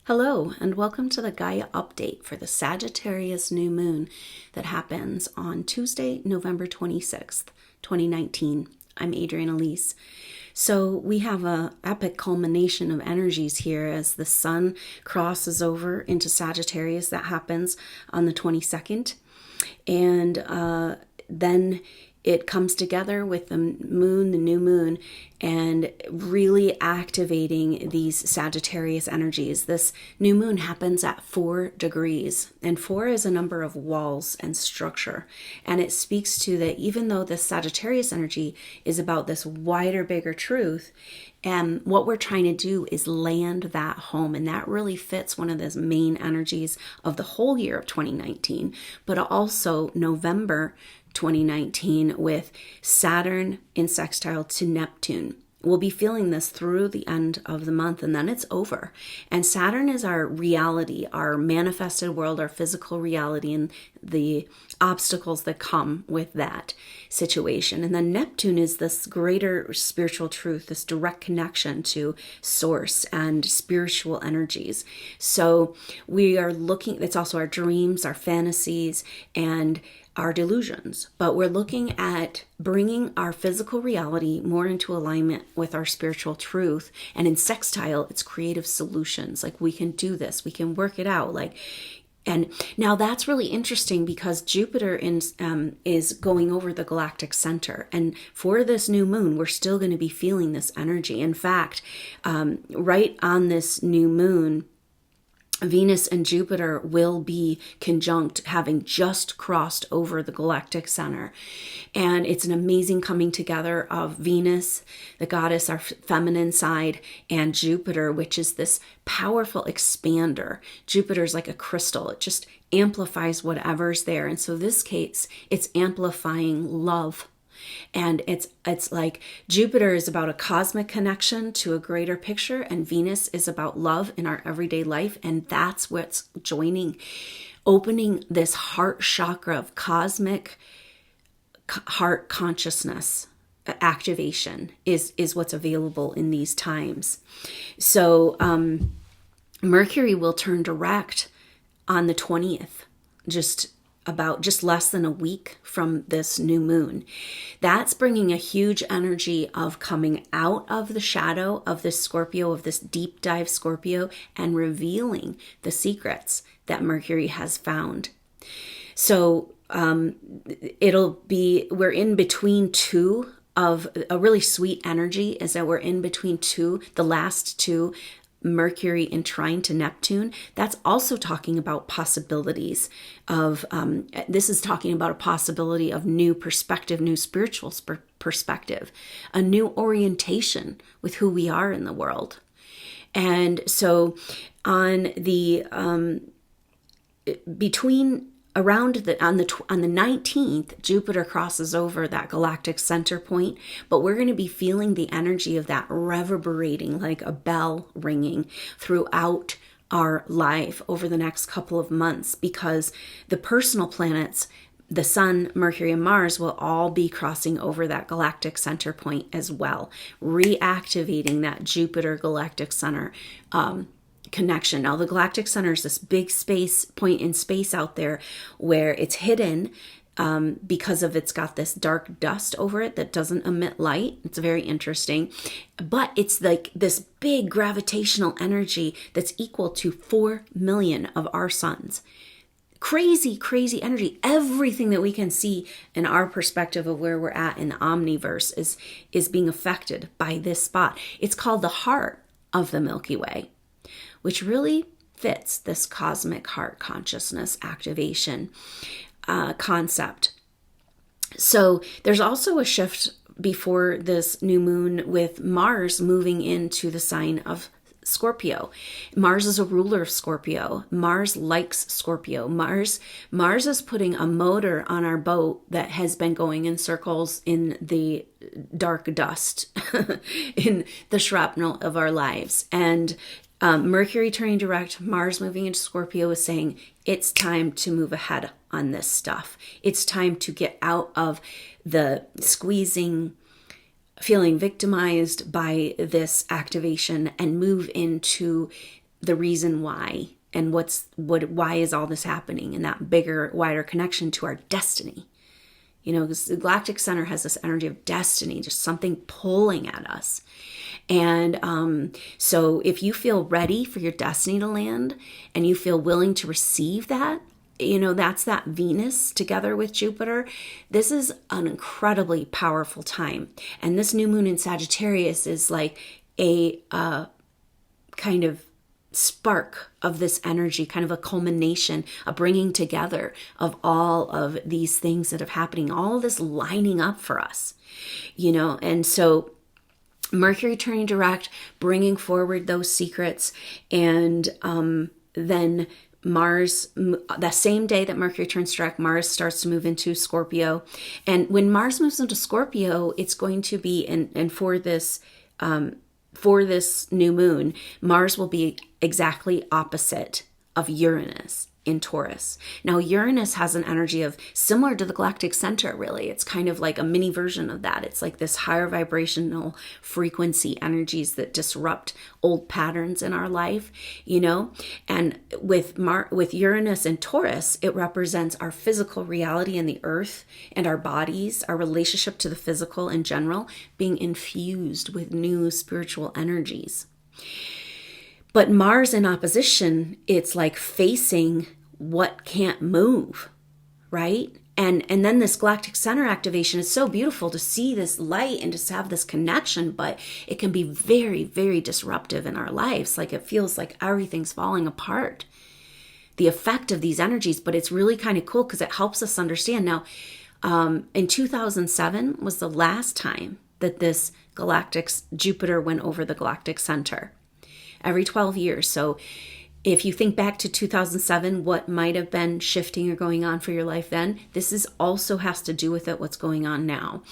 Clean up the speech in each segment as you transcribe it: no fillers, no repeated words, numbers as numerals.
Hello, and welcome to the Gaia update for the Sagittarius new moon that happens on Tuesday, November 26th, 2019. I'm Adrienne Elise. So we have a epic culmination of energies here as the sun crosses over into Sagittarius. That happens on the 22nd. And then it comes together with the moon, the new moon, and really activating these Sagittarius energies. This new moon happens at 4 degrees, and 4 is a number of walls and structure. And it speaks to that even though the Sagittarius energy is about this wider, bigger truth, and what we're trying to do is land that home. And that really fits one of the main energies of the whole year of 2019, but also November 2019 with Saturn in sextile to Neptune. We'll be feeling this through the end of the month, and then it's over. And Saturn is our reality, our manifested world, our physical reality, and the obstacles that come with that situation. And then Neptune is this greater spiritual truth, this direct connection to source and spiritual energies. So we are looking, it's also our dreams, our fantasies, and our delusions, but we're looking at bringing our physical reality more into alignment with our spiritual truth. And in sextile, it's creative solutions. Like, we can do this, we can work it out. And now that's really interesting because Jupiter is going over the Galactic Center. And for this new moon, we're still going to be feeling this energy. In fact, right on this new moon, Venus and Jupiter will be conjunct, having just crossed over the Galactic Center. And it's an amazing coming together of Venus, the goddess, our feminine side, and Jupiter, which is this powerful expander. Jupiter's like a crystal. It just amplifies whatever's there. And so this case, it's amplifying love. And it's like Jupiter is about a cosmic connection to a greater picture, and Venus is about love in our everyday life. And that's what's joining, opening this heart chakra of cosmic heart consciousness activation is what's available in these times. So Mercury will turn direct on the 20th, just less than a week from this new moon. That's bringing a huge energy of coming out of the shadow of this Scorpio, of this deep dive Scorpio, and revealing the secrets that Mercury has found. So we're in between two of a really sweet energy, is that we're in between the last two, Mercury in trine to Neptune. That's also talking about possibilities of, this is talking about a possibility of new perspective, new spiritual perspective, a new orientation with who we are in the world. And so on the, on the 19th, Jupiter crosses over that galactic center point, but we're going to be feeling the energy of that reverberating like a bell ringing throughout our life over the next couple of months, because the personal planets, the Sun, Mercury, and Mars, will all be crossing over that galactic center point as well, reactivating that Jupiter galactic center connection. Now, the galactic center is this big point in space out there where it's hidden because it's got this dark dust over it that doesn't emit light. It's very interesting, but it's like this big gravitational energy that's equal to 4 million of our suns. Crazy, crazy energy. Everything that we can see in our perspective of where we're at in the omniverse is being affected by this spot. It's called the heart of the Milky Way, which really fits this cosmic heart consciousness activation concept. So there's also a shift before this new moon with Mars moving into the sign of Scorpio. Mars is a ruler of Scorpio. Mars likes Scorpio. Mars is putting a motor on our boat that has been going in circles in the dark dust, in the shrapnel of our lives. And Mercury turning direct, Mars moving into Scorpio is saying it's time to move ahead on this stuff. It's time to get out of the squeezing, feeling victimized by this activation, and move into the reason why and why is all this happening, and that bigger, wider connection to our destiny. You know, because the Galactic Center has this energy of destiny, just something pulling at us. And so if you feel ready for your destiny to land and you feel willing to receive that, you know, that's that Venus together with Jupiter. This is an incredibly powerful time. And this new moon in Sagittarius is like a kind of spark of this energy, kind of a culmination, a bringing together of all of these things that are happening, all of this lining up for us, you know. And so Mercury turning direct, bringing forward those secrets, and then Mars, the same day that Mercury turns direct, Mars starts to move into Scorpio. And when Mars moves into Scorpio, it's going to be, and for this new moon, Mars will be exactly opposite of Uranus in Taurus. Now, Uranus has an energy of similar to the Galactic Center, really. It's kind of like a mini version of that. It's like this higher vibrational frequency energies that disrupt old patterns in our life, you know? And with Uranus and Taurus, it represents our physical reality in the earth and our bodies, our relationship to the physical in general, being infused with new spiritual energies. But Mars in opposition, it's like facing what can't move, right? And then this Galactic Center activation is so beautiful to see this light and just have this connection, but it can be very, very disruptive in our lives. Like it feels like everything's falling apart. The effect of these energies, but it's really kind of cool because it helps us understand. Now, in 2007 was the last time that this Jupiter went over the Galactic Center. Every 12 years. So if you think back to 2007, what might have been shifting or going on for your life then, this is also has to do with it, what's going on now.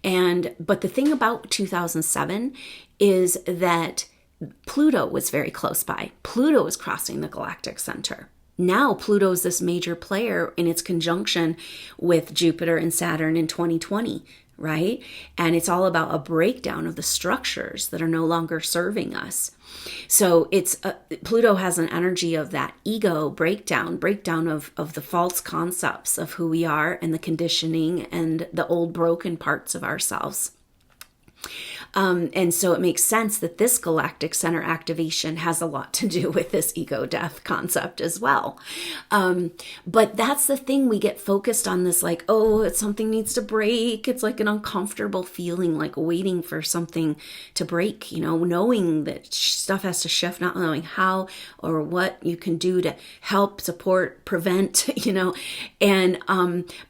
But the thing about 2007 is that Pluto was very close by. Pluto was crossing the Galactic Center. Now Pluto is this major player in its conjunction with Jupiter and Saturn in 2020. Right? And it's all about a breakdown of the structures that are no longer serving us. So Pluto has an energy of that ego breakdown of the false concepts of who we are and the conditioning and the old broken parts of ourselves. And so it makes sense that this Galactic Center activation has a lot to do with this ego death concept as well. But that's the thing, we get focused on this like, oh, something needs to break. It's like an uncomfortable feeling, like waiting for something to break, you know, knowing that stuff has to shift, not knowing how or what you can do to help, support, prevent, you know. And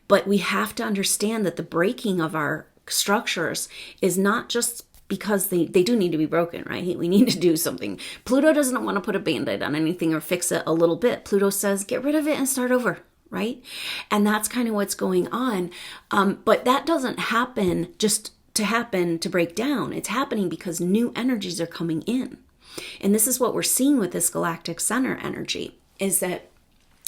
but we have to understand that the breaking of our structures is not just because they do need to be broken, right? We need to do something. Pluto doesn't want to put a band-aid on anything or fix it a little bit. Pluto says, get rid of it and start over, right? And that's kind of what's going on. But that doesn't happen just to break down. It's happening because new energies are coming in. And this is what we're seeing with this Galactic Center energy, is that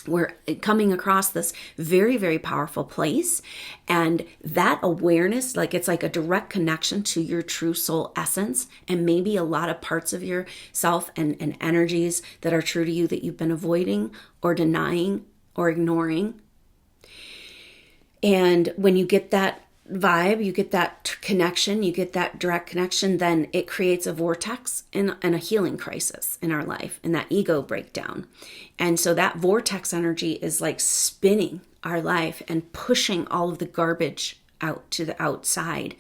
we're coming across this very, very powerful place. And that awareness, like it's like a direct connection to your true soul essence, and maybe a lot of parts of yourself and energies that are true to you that you've been avoiding or denying or ignoring. And when you get that vibe, you get that connection, you get that direct connection, then it creates a vortex and a healing crisis in our life, and that ego breakdown. And so that vortex energy is like spinning our life and pushing all of the garbage out to the outside.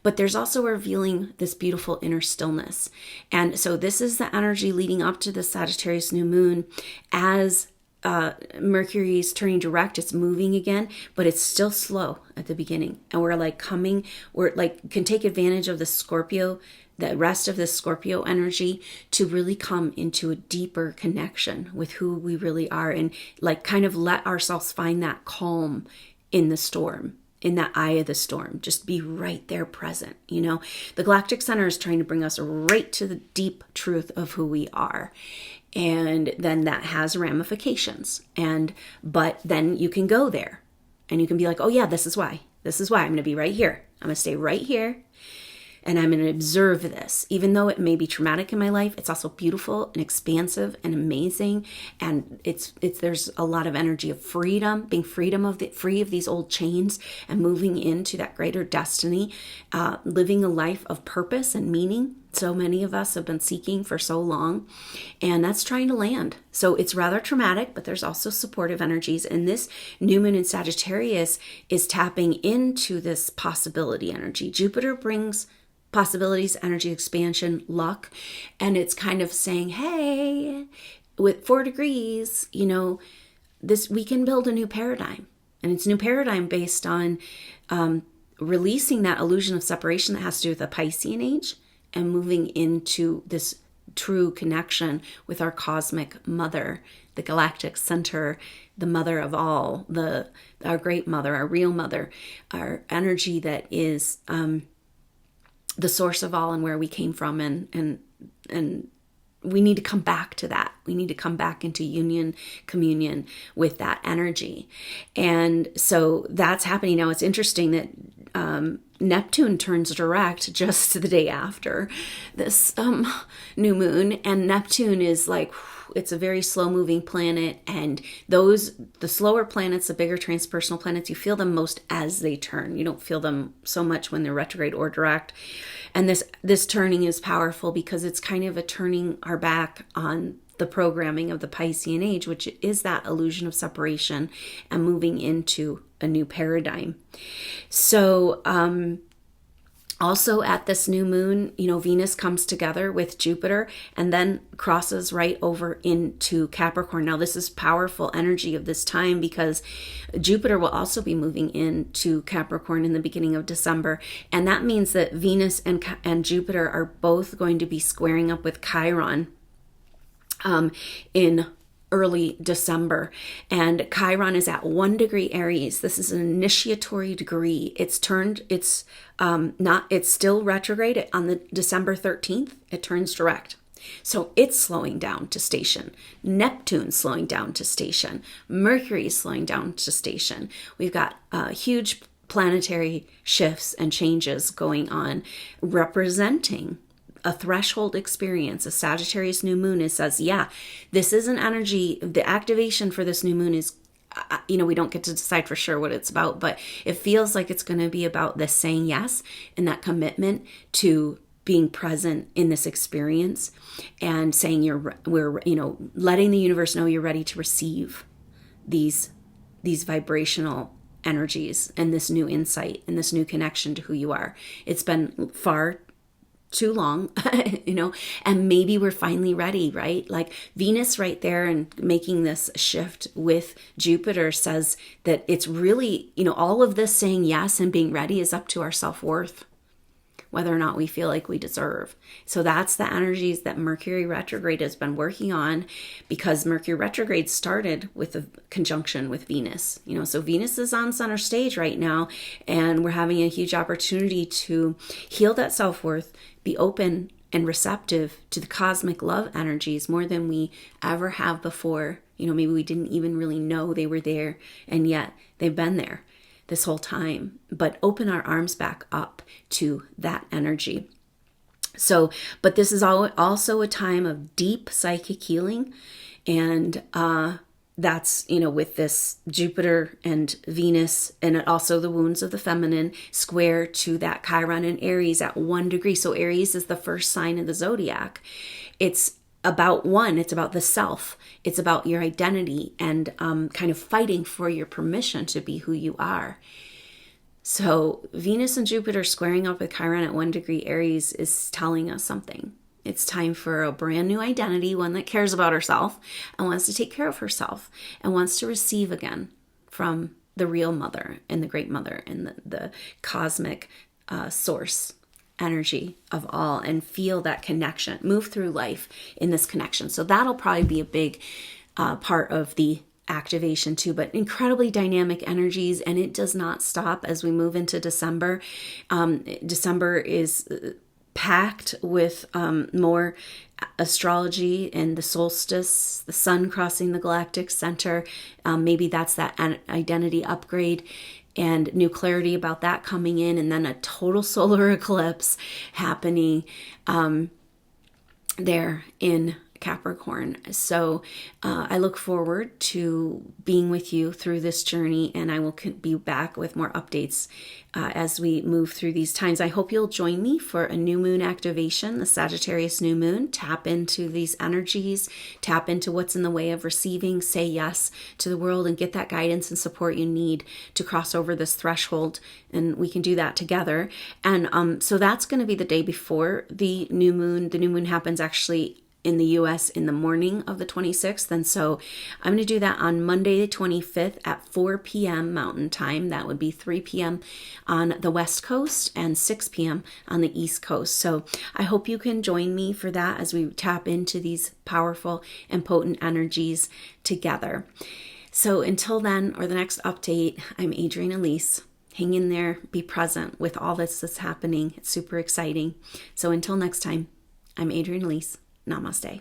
But there's also revealing this beautiful inner stillness. And so this is the energy leading up to the Sagittarius new moon. As Mercury's turning direct, it's moving again, but it's still slow at the beginning. And we're can take advantage of the rest of the Scorpio energy to really come into a deeper connection with who we really are, and like kind of let ourselves find that calm in the storm, in that eye of the storm. Just be right there present. You know, the Galactic Center is trying to bring us right to the deep truth of who we are. And then that has ramifications. But then you can go there and you can be like, oh yeah, this is why I'm going to be right here. I'm going to stay right here. and I'm going to observe this. Even though it may be traumatic in my life, it's also beautiful and expansive and amazing. And there's a lot of energy of freedom, being free of these old chains and moving into that greater destiny, living a life of purpose and meaning. So many of us have been seeking for so long, and that's trying to land. So it's rather traumatic, but there's also supportive energies. And this new moon in Sagittarius is tapping into this possibility energy. Jupiter brings possibilities, energy, expansion, luck, and it's kind of saying, hey, with 4 degrees, we can build a new paradigm. And it's a new paradigm based on releasing that illusion of separation that has to do with the Piscean age, and moving into this true connection with our cosmic mother, the Galactic Center, the mother of all, our great mother, our real mother, our energy that is the source of all and where we came from. And we need to come back to that. We need to come back into communion with that energy. And so that's happening now. It's interesting that Neptune turns direct just the day after this new moon, and Neptune is like, it's a very slow moving planet, and the slower planets, the bigger transpersonal planets, you feel them most as they turn. You don't feel them so much when they're retrograde or direct. And this turning is powerful because it's kind of a turning our back on the programming of the Piscean age, which is that illusion of separation, and moving into a new paradigm. So also at this new moon, Venus comes together with Jupiter and then crosses right over into Capricorn. Now this is powerful energy of this time because Jupiter will also be moving into Capricorn in the beginning of December. And that means that Venus and Jupiter are both going to be squaring up with Chiron in early December. And Chiron is at 1 degree Aries. This is an initiatory degree. It's still retrograde on the December 13th. It turns direct. So it's slowing down to station. Neptune's slowing down to station. Mercury is slowing down to station. We've got huge planetary shifts and changes going on, representing a threshold experience. A Sagittarius new moon, it says, this is an energy. The activation for this new moon is, we don't get to decide for sure what it's about, but it feels like it's going to be about this saying yes and that commitment to being present in this experience, and saying we're letting the universe know you're ready to receive these vibrational energies and this new insight and this new connection to who you are. It's been far too long, and maybe we're finally ready, right? Like Venus right there and making this shift with Jupiter says that it's really, all of this saying yes and being ready is up to our self-worth, whether or not we feel like we deserve. So that's the energies that Mercury retrograde has been working on, because Mercury retrograde started with a conjunction with Venus. So Venus is on center stage right now, and we're having a huge opportunity to heal that self-worth, be open and receptive to the cosmic love energies more than we ever have before. Maybe we didn't even really know they were there, and yet they've been there this whole time. But open our arms back up to that energy. So, but this is also a time of deep psychic healing, and that's, with this Jupiter and Venus, and also the wounds of the feminine square to that Chiron and Aries at 1 degree. So Aries is the first sign of the zodiac. It's about it's about the self. It's about your identity and kind of fighting for your permission to be who you are. So Venus and Jupiter squaring up with Chiron at 1 degree Aries is telling us something. It's time for a brand new identity, one that cares about herself and wants to take care of herself and wants to receive again from the real mother and the great mother and the cosmic source energy of all, and feel that connection, move through life in this connection. So that'll probably be a big part of the activation too, but incredibly dynamic energies, and it does not stop as we move into December. December is packed with more astrology and the solstice, the sun crossing the galactic center. Maybe that's that identity upgrade. and new clarity about that coming in, and then a total solar eclipse happening there in Capricorn. So I look forward to being with you through this journey, and I will be back with more updates as we move through these times. I hope you'll join me for a new moon activation, the Sagittarius new moon. Tap into these energies, tap into what's in the way of receiving, say yes to the world, and get that guidance and support you need to cross over this threshold. And we can do that together. And so that's going to be the day before the new moon. The new moon happens actually in the US in the morning of the 26th. And so I'm going to do that on Monday the 25th at 4 p.m. Mountain Time. That would be 3 p.m. on the West Coast and 6 p.m. on the East Coast. So I hope you can join me for that as we tap into these powerful and potent energies together. So until then, or the next update, I'm Adrienne Elise. Hang in there, be present with all this that's happening. It's super exciting. So until next time, I'm Adrienne Elise. Namaste.